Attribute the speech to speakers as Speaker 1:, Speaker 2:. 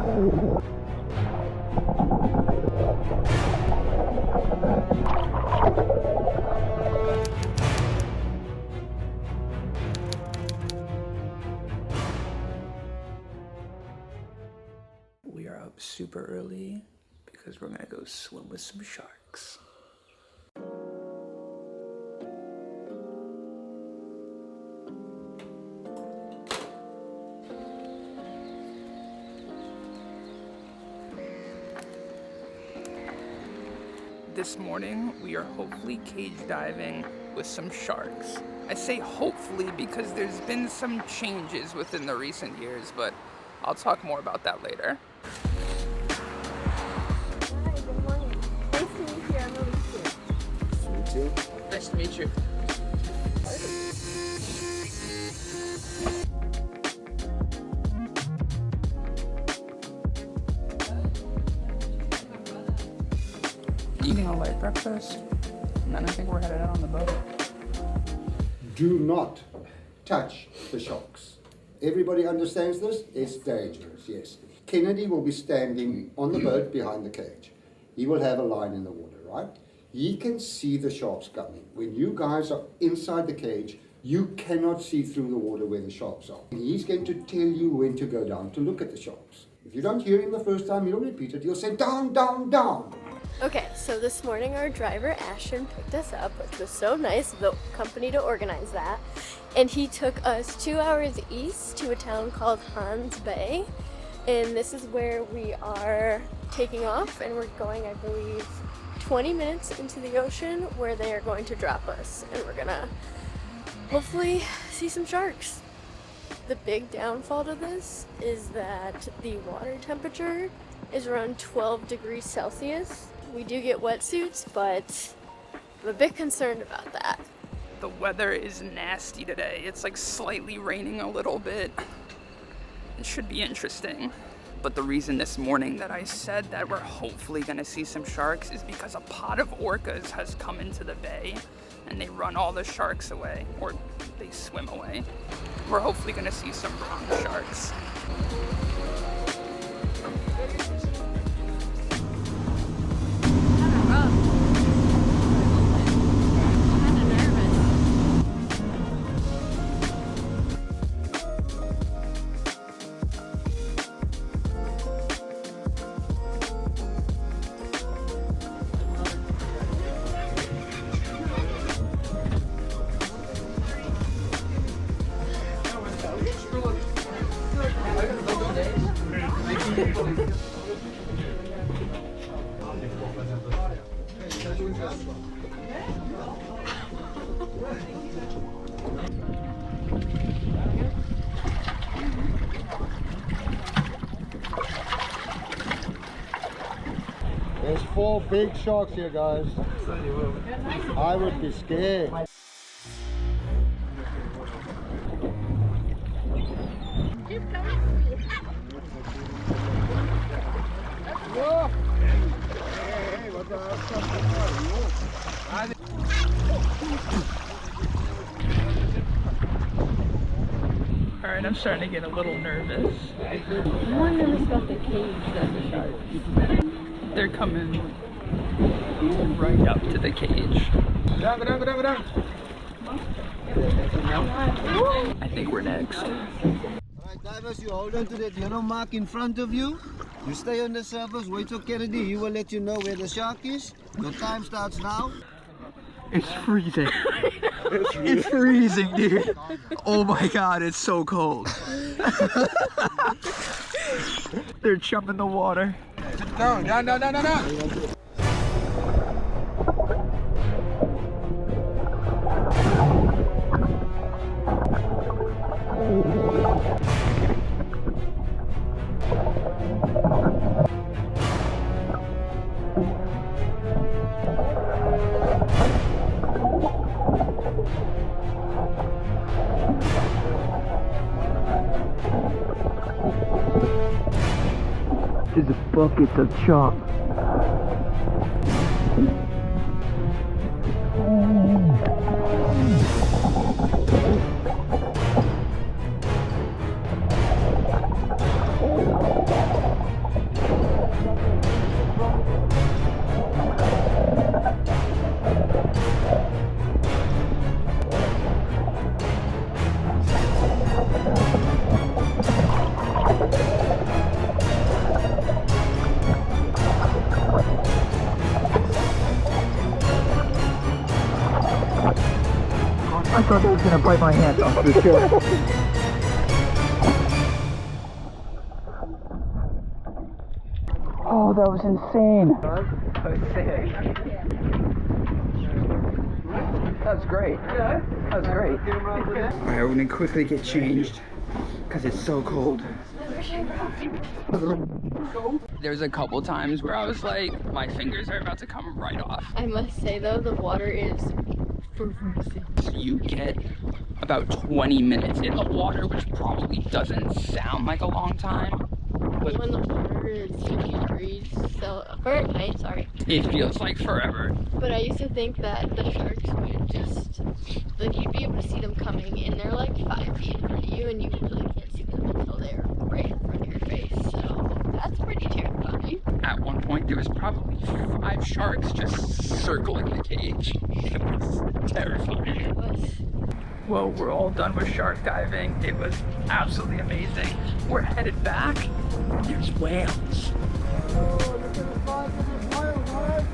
Speaker 1: We are up super early because we're gonna go swim with some sharks. This morning, we are hopefully cage diving with some sharks. I say hopefully because there's been some changes within the recent years, but I'll talk more about that later.
Speaker 2: Hi, good morning. Nice to meet you. I'm Alisia.
Speaker 1: Nice to meet you. Nice to meet you. Eating a light breakfast, and then I think we're headed out on the boat.
Speaker 3: Do not touch the sharks. Everybody understands this? It's dangerous, yes. Kennedy will be standing on the boat behind the cage. He will have a line in the water, right? He can see the sharks coming. When you guys are inside the cage, you cannot see through the water where the sharks are. He's going to tell you when to go down to look at the sharks. If you don't hear him the first time, he'll repeat it. He'll say, down, down, down.
Speaker 2: Okay, so this morning our driver Aspen picked us up, which was so nice of the company to organize that. And he took us 2 hours east to a town called Hans Bay. And this is where we are taking off, and we're going, I believe, 20 minutes into the ocean where they are going to drop us. And we're gonna hopefully see some sharks. The big downfall to this is that the water temperature is around 12 degrees Celsius. We do get wetsuits, but I'm a bit concerned about that.
Speaker 1: The weather is nasty today. It's like slightly raining a little bit. It should be interesting. But the reason this morning that I said that we're hopefully gonna see some sharks is because a pod of orcas has come into the bay and they run all the sharks away, or they swim away. We're hopefully gonna see some brown sharks.
Speaker 3: There's 4 big sharks here, guys. I would be scared.
Speaker 1: Alright, I'm starting to get a little nervous.
Speaker 2: I'm more nervous about the cage than the sharks.
Speaker 1: They're coming right up to the cage. I think we're next.
Speaker 4: Alright, divers, you hold on to that yellow mark in front of you. You stay on the surface, wait for Kennedy, he will let you know where the shark is. Your time starts now.
Speaker 1: It's freezing. It's freezing, dude. Oh my god, it's so cold. They're jumping the water.
Speaker 4: Down.
Speaker 1: There's a bucket of chalk. thought that was gonna bite my hand off for sure. Oh, that was insane. That was great. That was great. Alright, we're gonna quickly get changed because it's so cold. There's a couple times where I was like, my fingers are about to come right off.
Speaker 2: I must say though, the water is freezing.
Speaker 1: You get about 20 minutes in the water, which probably doesn't sound like a long time. But
Speaker 2: When the water is 50 degrees, so Fahrenheit, sorry.
Speaker 1: it feels like forever.
Speaker 2: But I used to think that the sharks would just, like, you'd be able to see them coming, and they're like 5 feet in front of you, and you really can't see them until they're right in front of your face. So that's pretty terrifying.
Speaker 1: At one point, there was probably 5 sharks just circling the cage. It was terrifying.
Speaker 2: It was.
Speaker 1: Well, we're all done with shark diving. It was absolutely amazing. We're headed back. There's whales.
Speaker 4: Oh, look at the size of this whale, guys.